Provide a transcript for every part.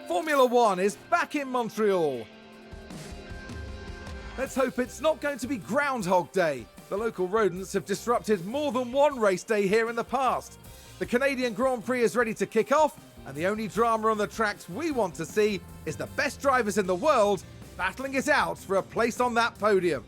Formula One is back in Montreal. Let's hope it's not going to be Groundhog Day. The local rodents have disrupted more than one race day here in the past. The Canadian Grand Prix is ready to kick off, and the only drama on the tracks we want to see is the best drivers in the world battling it out for a place on that podium.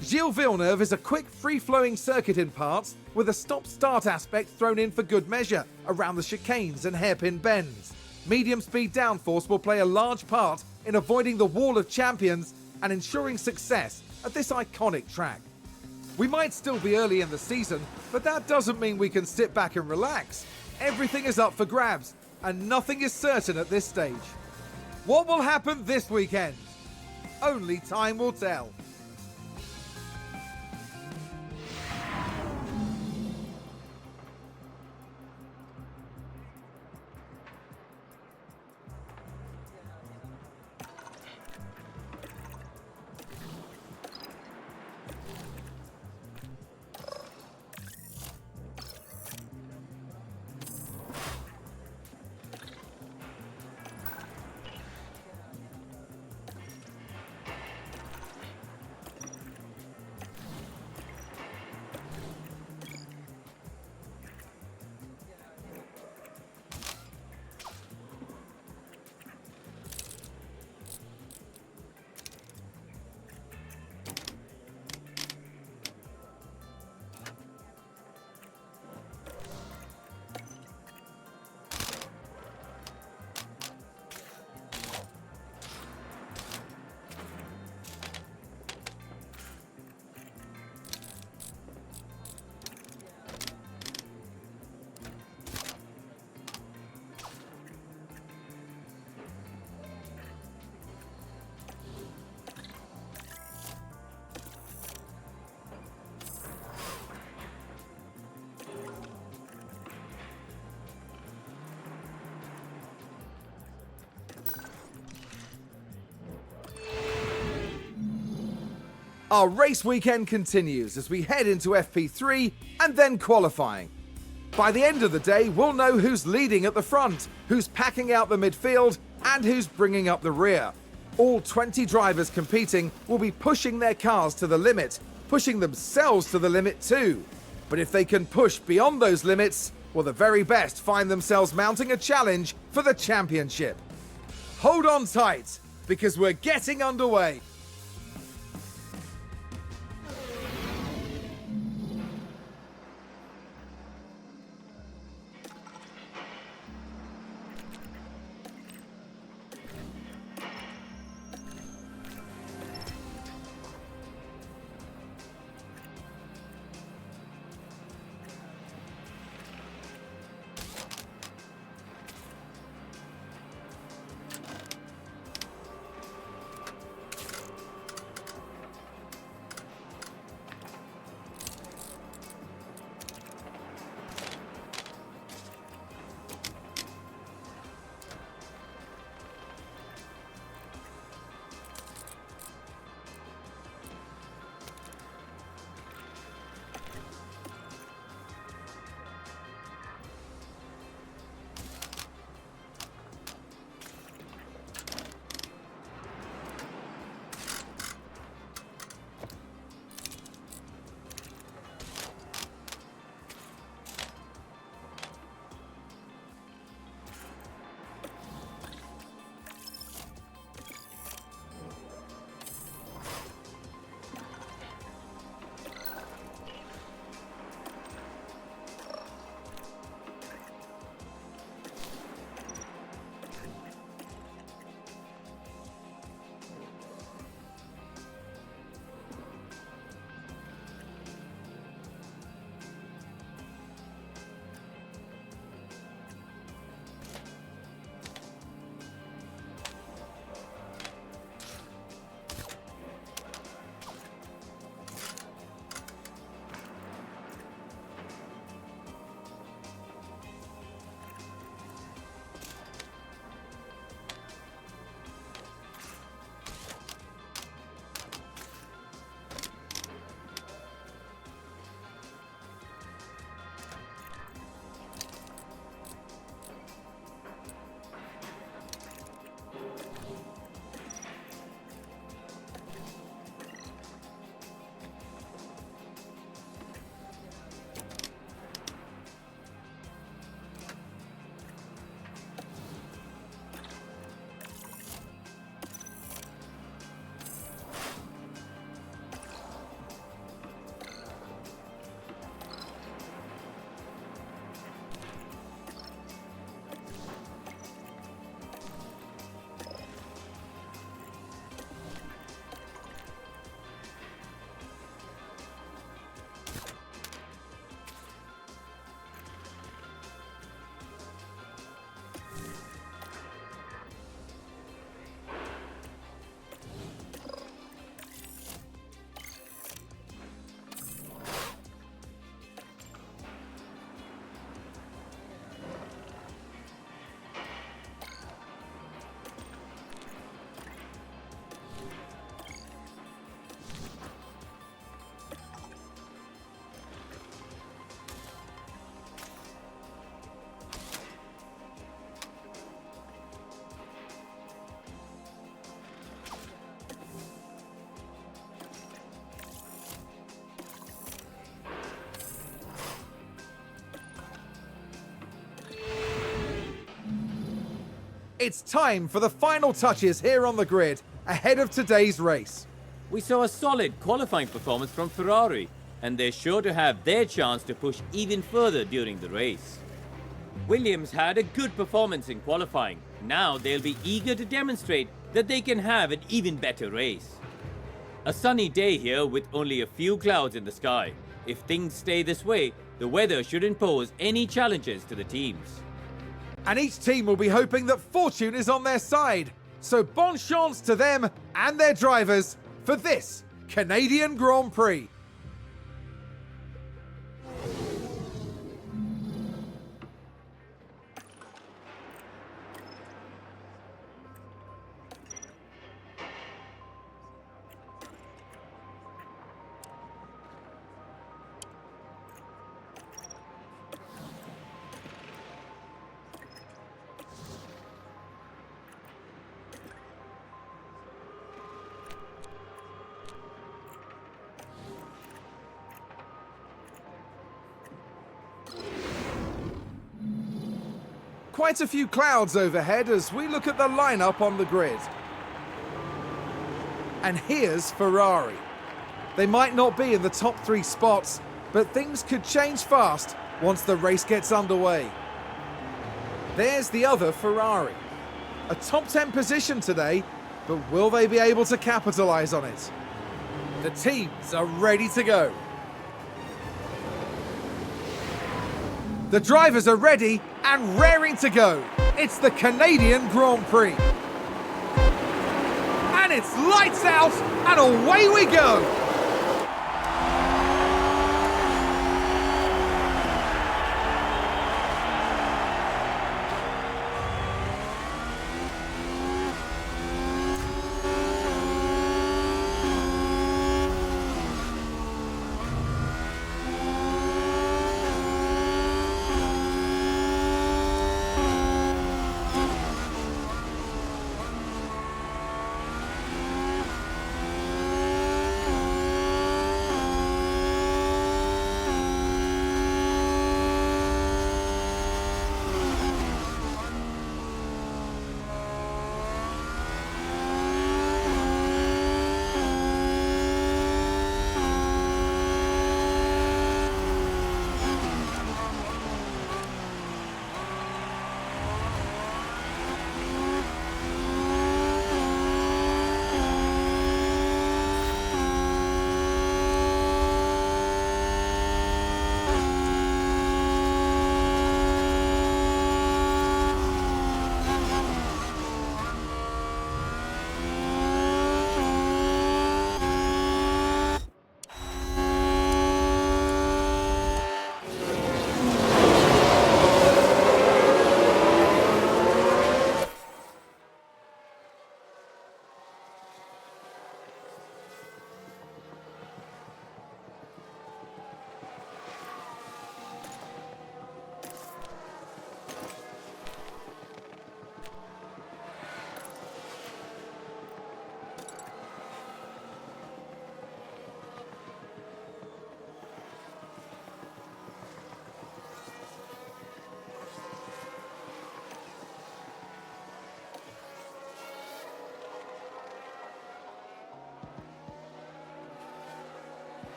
Gilles Villeneuve is a quick, free-flowing circuit in parts, with a stop-start aspect thrown in for good measure around the chicanes and hairpin bends. Medium-speed downforce will play a large part in avoiding the wall of champions and ensuring success at this iconic track. We might still be early in the season, but that doesn't mean we can sit back and relax. Everything is up for grabs, and nothing is certain at this stage. What will happen this weekend? Only time will tell. Our race weekend continues as we head into FP3 and then qualifying. By the end of the day, we'll know who's leading at the front, who's packing out the midfield, and who's bringing up the rear. All 20 drivers competing will be pushing their cars to the limit, pushing themselves to the limit too. But if they can push beyond those limits, well, the very best find themselves mounting a challenge for the championship. Hold on tight, because we're getting underway. It's time for the final touches here on the grid ahead of today's race. We saw a solid qualifying performance from Ferrari, and they're sure to have their chance to push even further during the race. Williams had a good performance in qualifying. Now they'll be eager to demonstrate that they can have an even better race. A sunny day here with only a few clouds in the sky. If things stay this way, the weather shouldn't pose any challenges to the teams. And each team will be hoping that fortune is on their side. So bon chance to them and their drivers for this Canadian Grand Prix. Quite a few clouds overhead as we look at the lineup on the grid. And here's Ferrari. They might not be in the top 3 spots, but things could change fast once the race gets underway. There's the other Ferrari. A top 10 position today, but will they be able to capitalize on it? The teams are ready to go. The drivers are ready and raring to go. It's the Canadian Grand Prix. And it's lights out and away we go.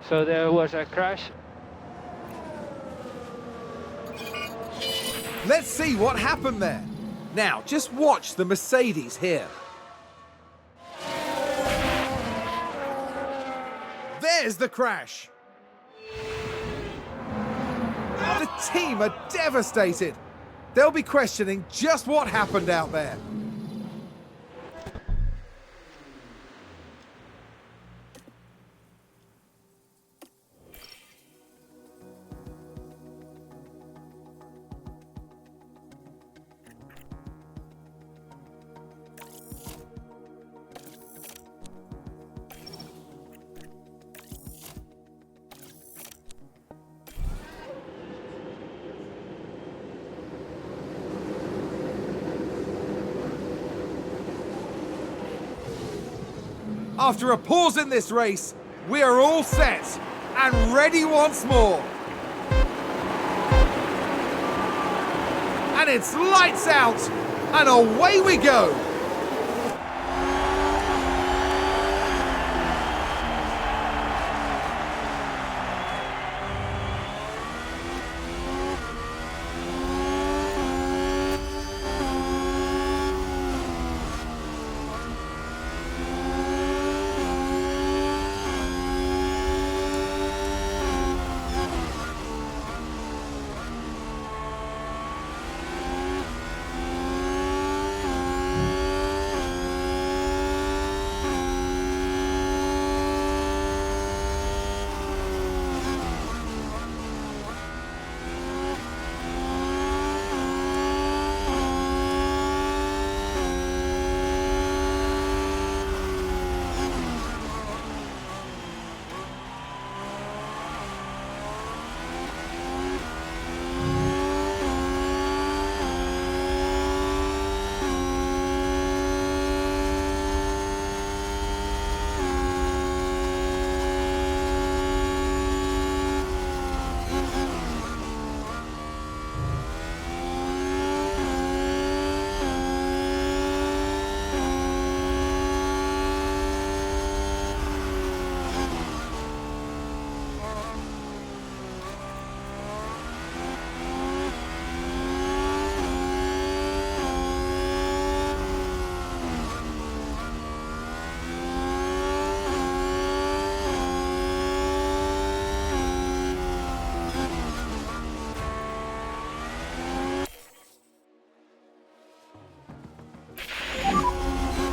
So there was a crash. Let's see what happened there. Now, just watch the Mercedes here. There's the crash. The team are devastated. They'll be questioning just what happened out there. After a pause in this race, we are all set and ready once more. And it's lights out, and away we go.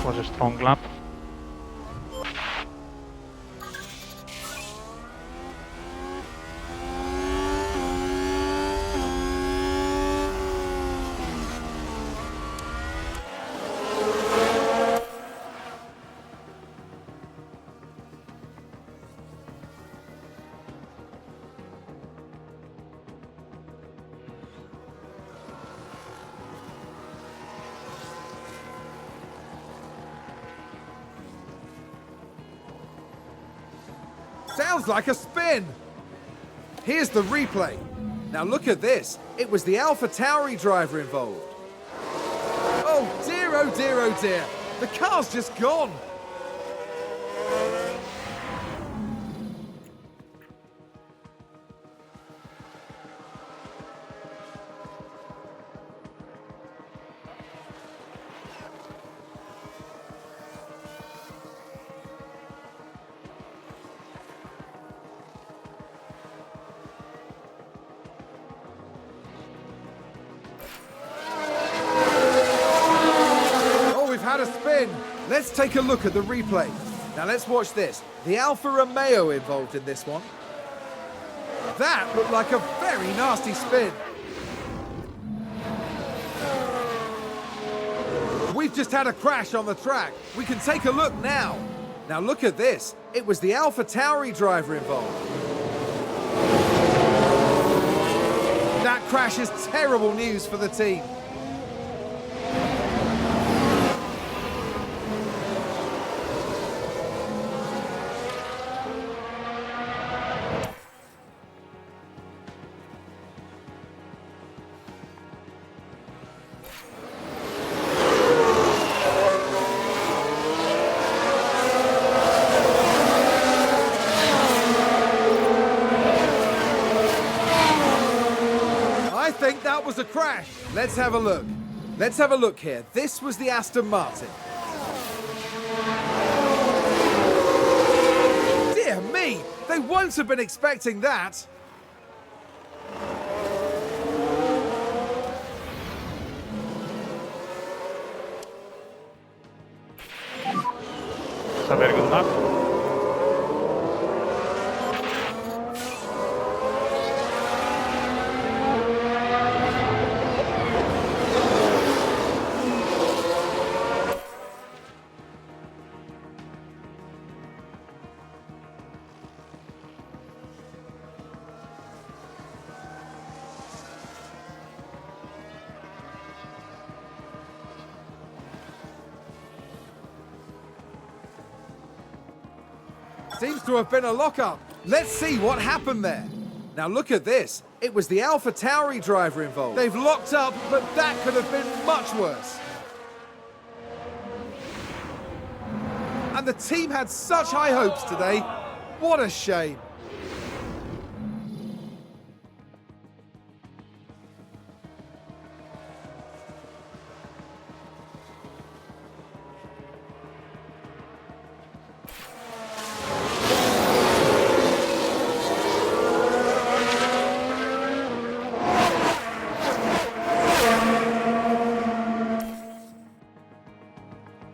Was a strong lap. Sounds like a spin. Here's the replay. Now look at this. It was the AlphaTauri driver involved. Oh dear, oh dear, oh dear. The car's just gone. Had a spin. Let's take a look at the replay. Now let's watch this. The Alfa Romeo involved in this one. That looked like a very nasty spin. We've just had a crash on the track. We can take a look now. Now look at this. It was the AlphaTauri driver involved. That crash is terrible news for the team. I think that was a crash. Let's have a look. Let's have a look here. This was the Aston Martin. Dear me, they won't have been expecting that. It's a very good lap. Seems to have been a lock-up. Let's see what happened there. Now look at this. It was the AlphaTauri driver involved. They've locked up, but that could have been much worse. And the team had such high hopes today. What a shame.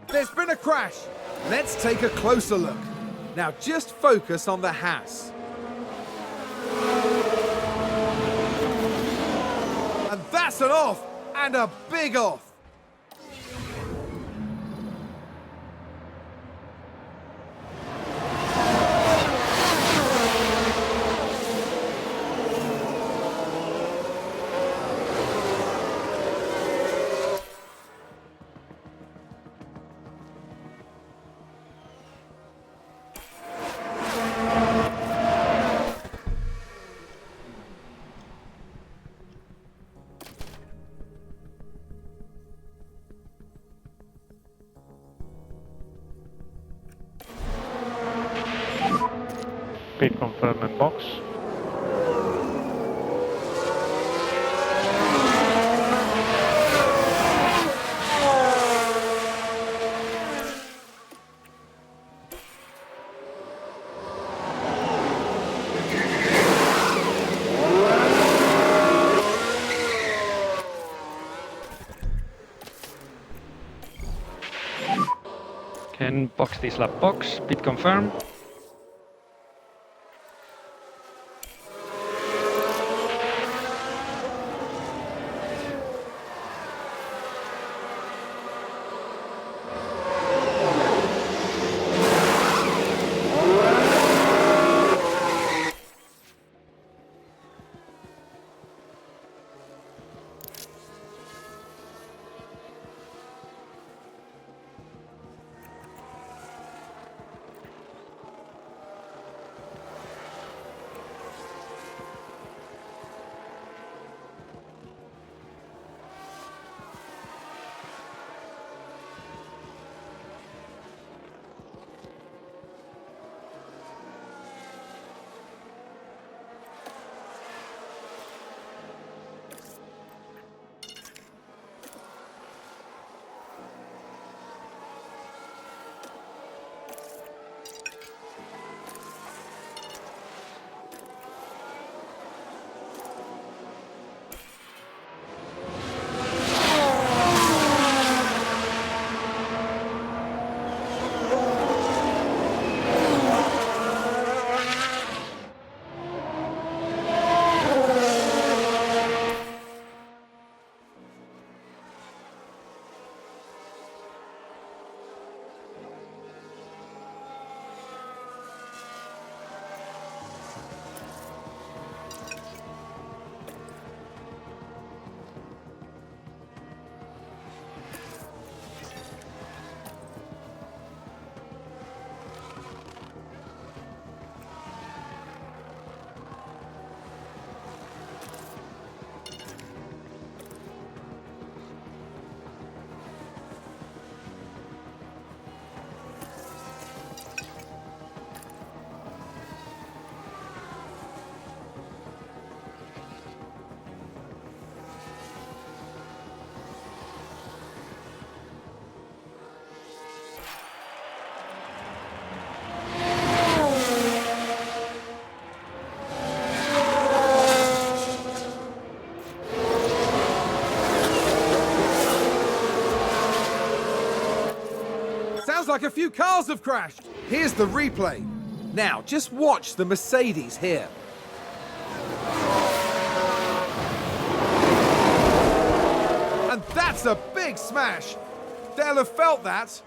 There's been a crash. Let's take a closer look. Now just focus on the Haas. And that's an off, and a big off. Pit confirming box. Can box this lap box, pit confirm. Sounds like a few cars have crashed. Here's the replay. Now, just watch the Mercedes here. And that's a big smash. They'll have felt that.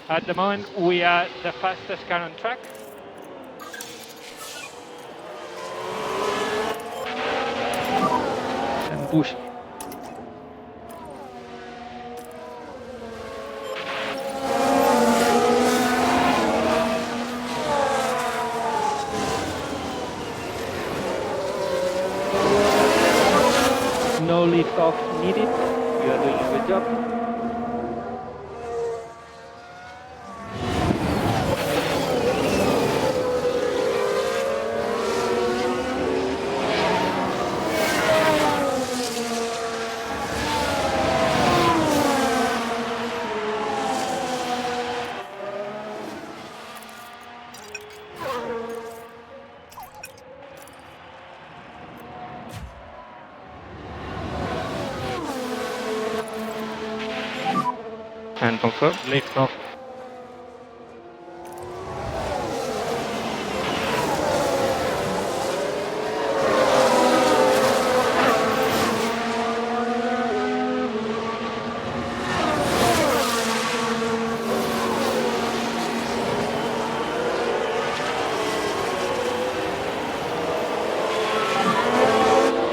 At the moment, we are the fastest car on track. And push. No lift off needed. You are doing a good job. And confirm, lift off.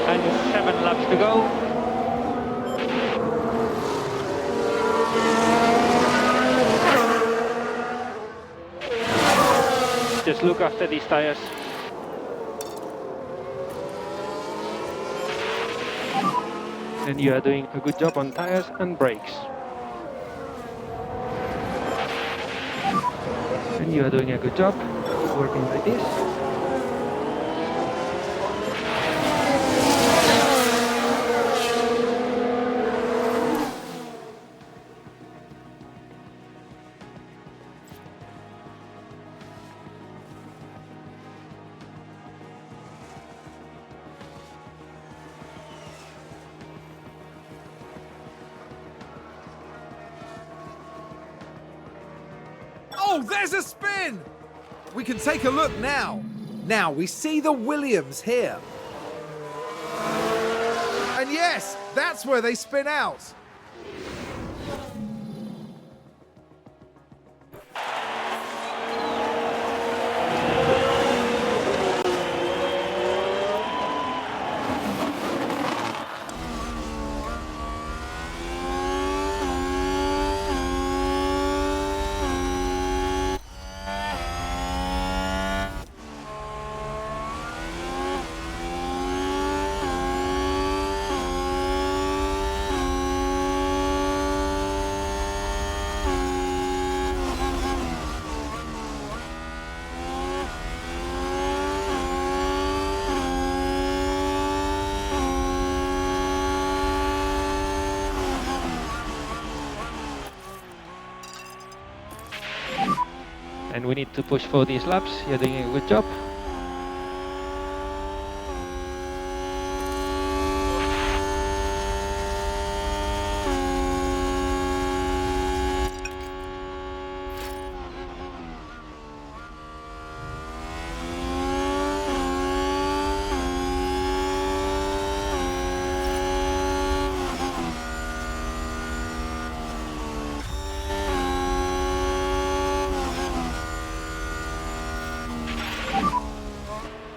And 7 laps to go. Just look after these tires. And you are doing a good job on tires and brakes. And you are doing a good job working like this. Oh, there's a spin! We can take a look now. Now we see the Williams here. And yes, that's where they spin out. And we need to push for these laps. You're doing a good job.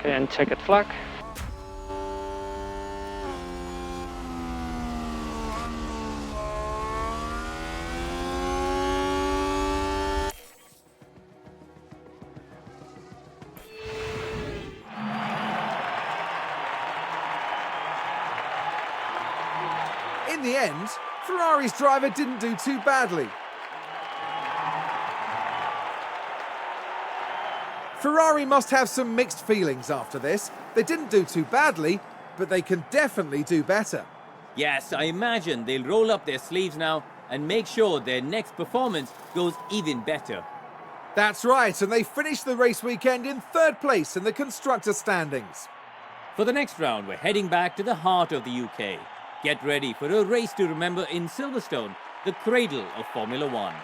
Okay, and checkered flag. In the end, Ferrari's driver didn't do too badly. Ferrari must have some mixed feelings after this. They didn't do too badly, but they can definitely do better. Yes, I imagine they'll roll up their sleeves now and make sure their next performance goes even better. That's right, and they finished the race weekend in third place in the constructor standings. For the next round, we're heading back to the heart of the UK. Get ready for a race to remember in Silverstone, the cradle of Formula One.